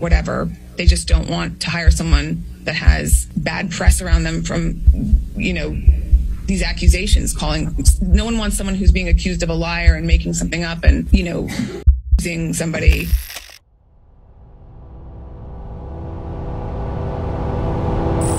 whatever. They just don't want to hire someone that has bad press around them from, these accusations. No one wants someone who's being accused of a liar and making something up and, using somebody.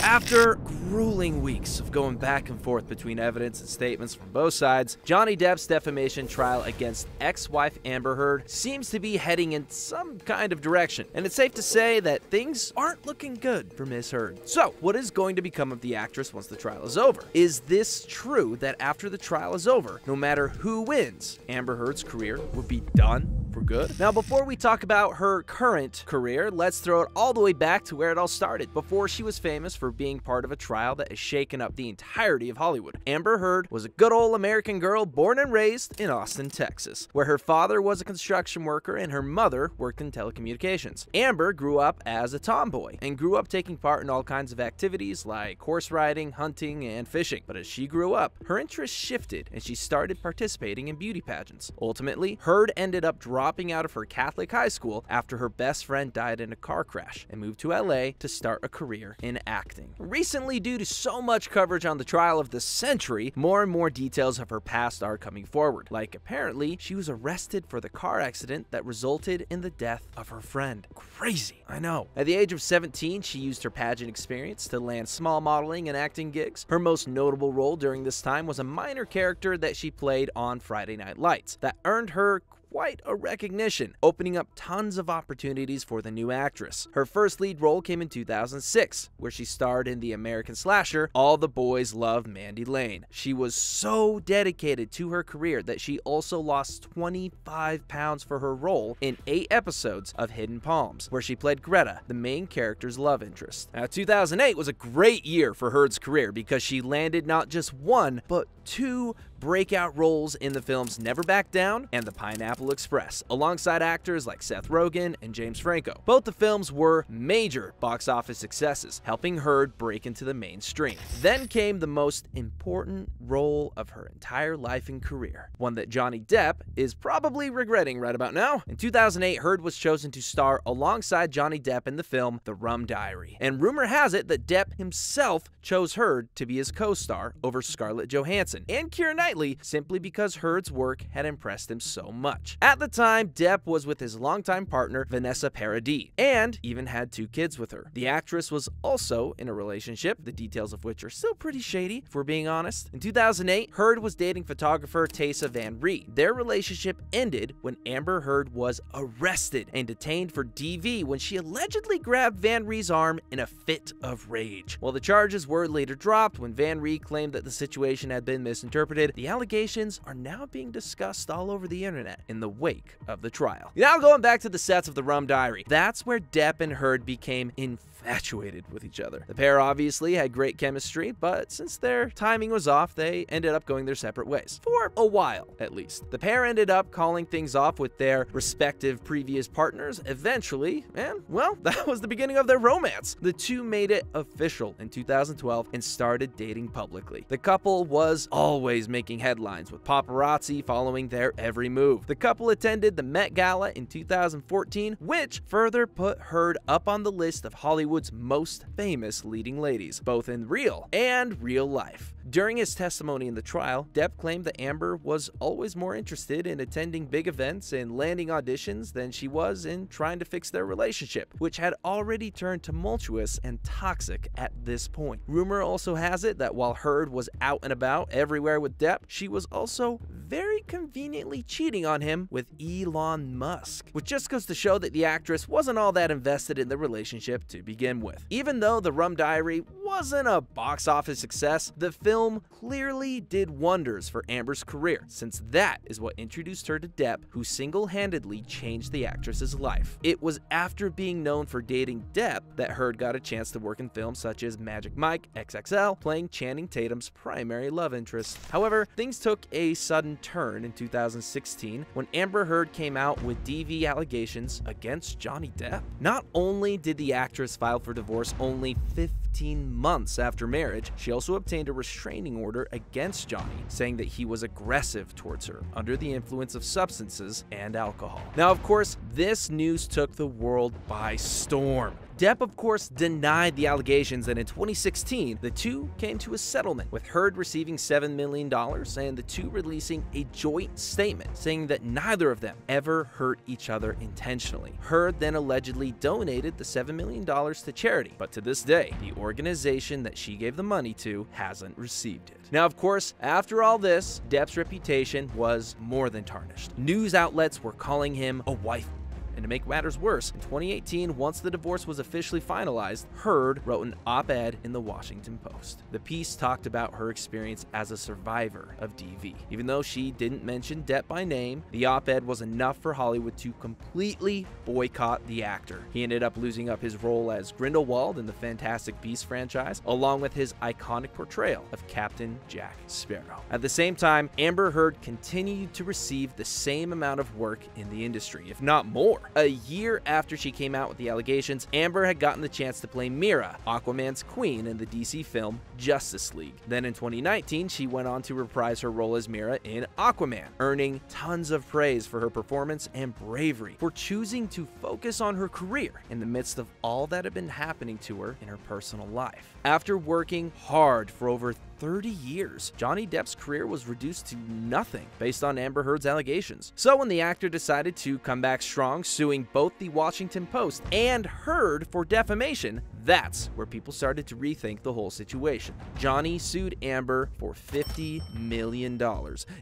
After grueling weeks of going back and forth between evidence and statements from both sides, Johnny Depp's defamation trial against ex-wife Amber Heard seems to be heading in some kind of direction, and it's safe to say that things aren't looking good for Miss Heard. So, what is going to become of the actress once the trial is over? Is this true that after the trial is over, no matter who wins, Amber Heard's career will be done for good? Now, before we talk about her current career, let's throw it all the way back to where it all started, before she was famous for being part of a trial that has shaken up the entirety of Hollywood. Amber Heard was a good old American girl born and raised in Austin, Texas, where her father was a construction worker and her mother worked in telecommunications. Amber grew up as a tomboy and grew up taking part in all kinds of activities like horse riding, hunting, and fishing. But as she grew up, her interests shifted and she started participating in beauty pageants. Ultimately, Heard ended up dropping out of her Catholic high school after her best friend died in a car crash and moved to LA to start a career in acting. Recently, due to so much coverage on the trial of the century, more and more details of her past are coming forward. Like, apparently, she was arrested for the car accident that resulted in the death of her friend. Crazy, I know. At the age of 17, she used her pageant experience to land small modeling and acting gigs. Her most notable role during this time was a minor character that she played on Friday Night Lights that earned her quite a recognition, opening up tons of opportunities for the new actress. Her first lead role came in 2006, where she starred in the American slasher All the Boys Love Mandy Lane. She was so dedicated to her career that she also lost 25 pounds for her role in 8 episodes of Hidden Palms, where she played Greta, the main character's love interest. Now, 2008 was a great year for Heard's career because she landed not just 1, but 2 breakout roles in the films Never Back Down and The Pineapple Express, alongside actors like Seth Rogen and James Franco. Both the films were major box office successes, helping Heard break into the mainstream. Then came the most important role of her entire life and career, one that Johnny Depp is probably regretting right about now. In 2008, Heard was chosen to star alongside Johnny Depp in the film The Rum Diary, and rumor has it that Depp himself chose Heard to be his co-star over Scarlett Johansson and Keira Knightley simply because Heard's work had impressed him so much. At the time, Depp was with his longtime partner Vanessa Paradis and even had 2 kids with her. The actress was also in a relationship, the details of which are still pretty shady if we're being honest. In 2008, Heard was dating photographer Taysa Van Ree. Their relationship ended when Amber Heard was arrested and detained for DV when she allegedly grabbed Van Ree's arm in a fit of rage. While the charges were later dropped when Van Ree claimed that the situation had been misinterpreted, the allegations are now being discussed all over the internet in the wake of the trial. Now going back to the sets of The Rum Diary, that's where Depp and Heard became infatuated with each other. The pair obviously had great chemistry, but since their timing was off, they ended up going their separate ways. For a while, at least. The pair ended up calling things off with their respective previous partners eventually, and, well, that was the beginning of their romance. The two made it official in 2012 and started dating publicly. The couple was always making headlines, with paparazzi following their every move. The couple attended the Met Gala in 2014, which further put Heard up on the list of Hollywood's most famous leading ladies, both in real and real life. During his testimony in the trial, Depp claimed that Amber was always more interested in attending big events and landing auditions than she was in trying to fix their relationship, which had already turned tumultuous and toxic at this point. Rumor also has it that while Heard was out and about everywhere with Depp, she was also very conveniently cheating on him with Elon Musk, which just goes to show that the actress wasn't all that invested in the relationship to begin with. Even though The Rum Diary wasn't a box office success, the film clearly did wonders for Amber's career, since that is what introduced her to Depp, who single-handedly changed the actress's life. It was after being known for dating Depp that Heard got a chance to work in films such as Magic Mike XXL, playing Channing Tatum's primary love interest. However, things took a sudden turn in 2016 when Amber Heard came out with DV allegations against Johnny Depp. Not only did the actress file for divorce only 15 months after marriage, she also obtained a restraining order against Johnny, saying that he was aggressive towards her, under the influence of substances and alcohol. Now, of course, this news took the world by storm. Depp, of course, denied the allegations, and in 2016, the two came to a settlement, with Heard receiving $7 million and the two releasing a joint statement saying that neither of them ever hurt each other intentionally. Heard then allegedly donated the $7 million to charity, but to this day, the organization that she gave the money to hasn't received it. Now, of course, after all this, Depp's reputation was more than tarnished. News outlets were calling him a wife. And to make matters worse, in 2018, once the divorce was officially finalized, Heard wrote an op-ed in the Washington Post. The piece talked about her experience as a survivor of DV. Even though she didn't mention Depp by name, the op-ed was enough for Hollywood to completely boycott the actor. He ended up losing up his role as Grindelwald in the Fantastic Beasts franchise, along with his iconic portrayal of Captain Jack Sparrow. At the same time, Amber Heard continued to receive the same amount of work in the industry, if not more. A year after she came out with the allegations, Amber had gotten the chance to play Mera, Aquaman's queen, in the DC film Justice League. Then in 2019, she went on to reprise her role as Mera in Aquaman, earning tons of praise for her performance and bravery for choosing to focus on her career in the midst of all that had been happening to her in her personal life. After working hard for over 30 years, Johnny Depp's career was reduced to nothing based on Amber Heard's allegations. So when the actor decided to come back strong, suing both the Washington Post and Heard for defamation, that's where people started to rethink the whole situation. Johnny sued Amber for $50 million,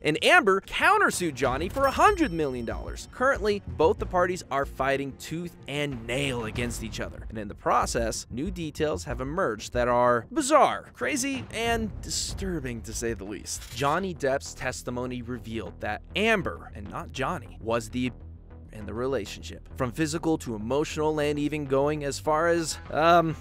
and Amber countersued Johnny for $100 million. Currently, both the parties are fighting tooth and nail against each other, and in the process, new details have emerged that are bizarre, crazy, and disturbing to say the least. Johnny Depp's testimony revealed that Amber, and not Johnny, was the in the relationship, from physical to emotional, and even going as far as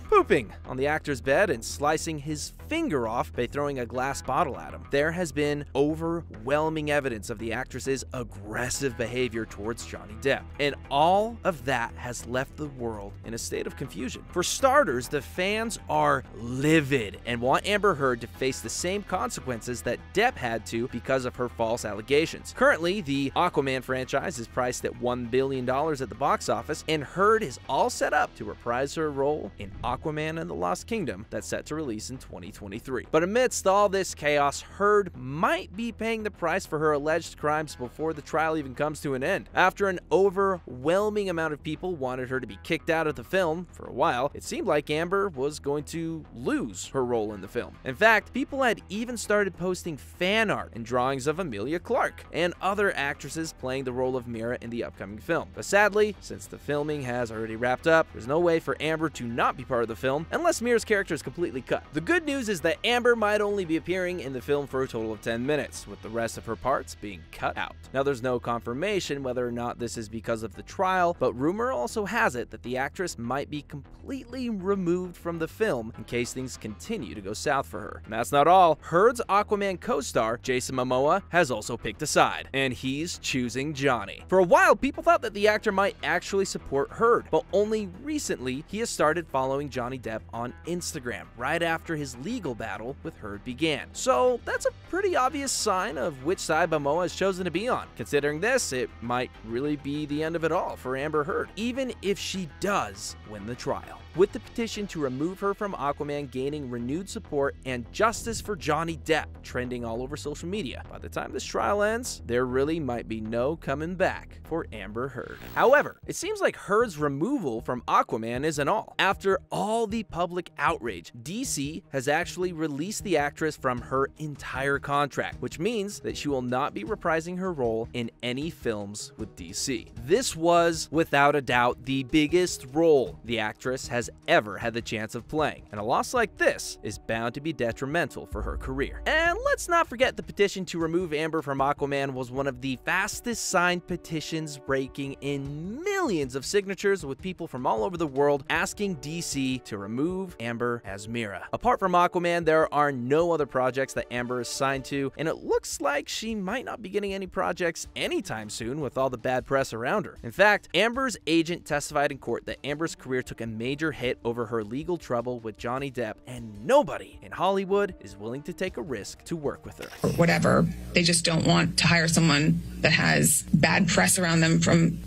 pooping on the actor's bed and slicing his finger off by throwing a glass bottle at him. There has been overwhelming evidence of the actress's aggressive behavior towards Johnny Depp, and all of that has left the world in a state of confusion. For starters, the fans are livid and want Amber Heard to face the same consequences that Depp had to because of her false allegations. Currently, the Aquaman franchise is priced at $1 billion at the box office, and Heard is all set up to reprise her role in Aquaman and the Lost Kingdom that's set to release in 2023. But amidst all this chaos, Heard might be paying the price for her alleged crimes before the trial even comes to an end. After an overwhelming amount of people wanted her to be kicked out of the film for a while, it seemed like Amber was going to lose her role in the film. In fact, people had even started posting fan art and drawings of Emilia Clarke and other actresses playing the role of Mera in the upcoming film. But sadly, since the filming has already wrapped up, there's no way for Amber to not be part of the film unless Mera's character is completely cut. The good news is that Amber might only be appearing in the film for a total of 10 minutes, with the rest of her parts being cut out. Now, there's no confirmation whether or not this is because of the trial, but rumor also has it that the actress might be completely removed from the film in case things continue to go south for her. And that's not all. Heard's Aquaman co-star, Jason Momoa, has also picked a side, and he's choosing Johnny. For a while, people thought that the actor might actually support Heard, but only recently he has started following Johnny Depp on Instagram, right after his legal battle with Heard began. So that's a pretty obvious sign of which side Momoa has chosen to be on. Considering this, it might really be the end of it all for Amber Heard, even if she does win the trial. With the petition to remove her from Aquaman gaining renewed support and justice for Johnny Depp trending all over social media, by the time this trial ends, there really might be no coming back for Amber Heard. However, it seems like Heard's removal from Aquaman isn't all. After all the public outrage, DC has actually released the actress from her entire contract, which means that she will not be reprising her role in any films with DC. This was, without a doubt, the biggest role the actress has ever had the chance of playing, and a loss like this is bound to be detrimental for her career. And let's not forget the petition to remove Amber from Aquaman was one of the fastest signed petitions raking in millions of signatures with people from all over the world asking DC to remove Amber as Mera. Apart from Aquaman, there are no other projects that Amber is signed to, and it looks like she might not be getting any projects anytime soon with all the bad press around her. In fact, Amber's agent testified in court that Amber's career took a major hit over her legal trouble with Johnny Depp, and nobody in Hollywood is willing to take a risk to work with her. Whatever. They just don't want to hire someone that has bad press around them from,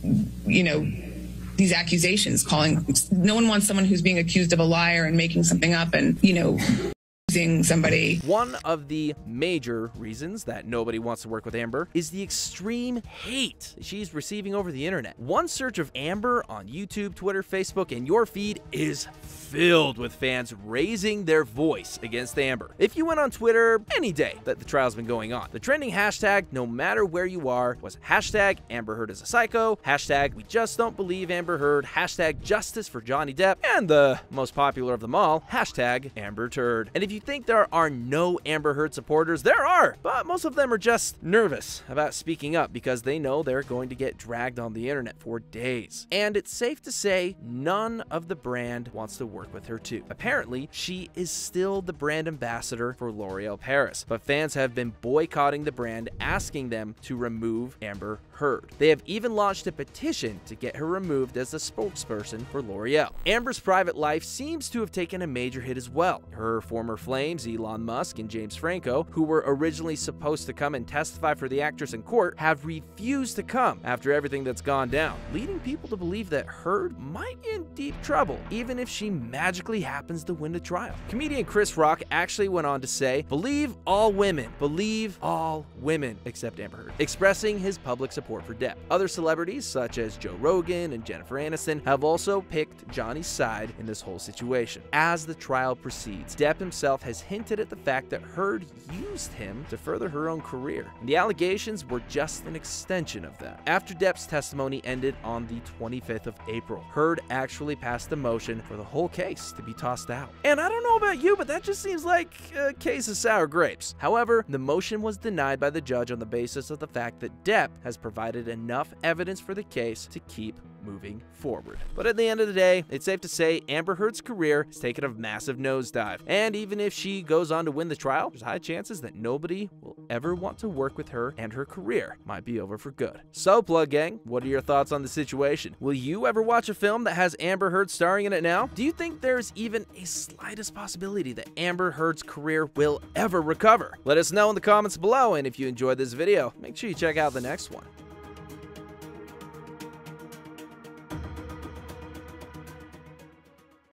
these accusations, no one wants someone who's being accused of a liar and making something up and, using somebody. One of the major reasons that nobody wants to work with Amber is the extreme hate she's receiving over the internet. One search of Amber on YouTube, Twitter, Facebook, and your feed is filled with fans raising their voice against Amber. If you went on Twitter any day that the trial's been going on, the trending hashtag, no matter where you are, was hashtag Amber Heard is a psycho, hashtag we just don't believe Amber Heard, hashtag justice for Johnny Depp, and the most popular of them all, hashtag Amber Turd. And if you think there are no Amber Heard supporters, there are, but most of them are just nervous about speaking up because they know they're going to get dragged on the internet for days. And it's safe to say none of the brand wants to work with her too. Apparently, she is still the brand ambassador for L'Oreal Paris, but fans have been boycotting the brand, asking them to remove Amber Heard. They have even launched a petition to get her removed as the spokesperson for L'Oreal. Amber's private life seems to have taken a major hit as well. Her former flames, Elon Musk and James Franco, who were originally supposed to come and testify for the actress in court, have refused to come after everything that's gone down, leading people to believe that Heard might be in deep trouble, even if she magically happens to win the trial. Comedian Chris Rock actually went on to say, believe all women except Amber Heard, expressing his public support for Depp. Other celebrities, such as Joe Rogan and Jennifer Aniston, have also picked Johnny's side in this whole situation. As the trial proceeds, Depp himself has hinted at the fact that Heard used him to further her own career, and the allegations were just an extension of that. After Depp's testimony ended on the 25th of April, Heard actually passed a motion for the whole case to be tossed out. And I don't know about you, but that just seems like a case of sour grapes. However, the motion was denied by the judge on the basis of the fact that Depp has provided enough evidence for the case to keep moving forward. But at the end of the day, it's safe to say Amber Heard's career has taken a massive nosedive. And even if she goes on to win the trial, there's high chances that nobody will ever want to work with her and her career might be over for good. So, Plug Gang, what are your thoughts on the situation? Will you ever watch a film that has Amber Heard starring in it now? Do you think there's even a slightest possibility that Amber Heard's career will ever recover? Let us know in the comments below, and if you enjoyed this video, make sure you check out the next one.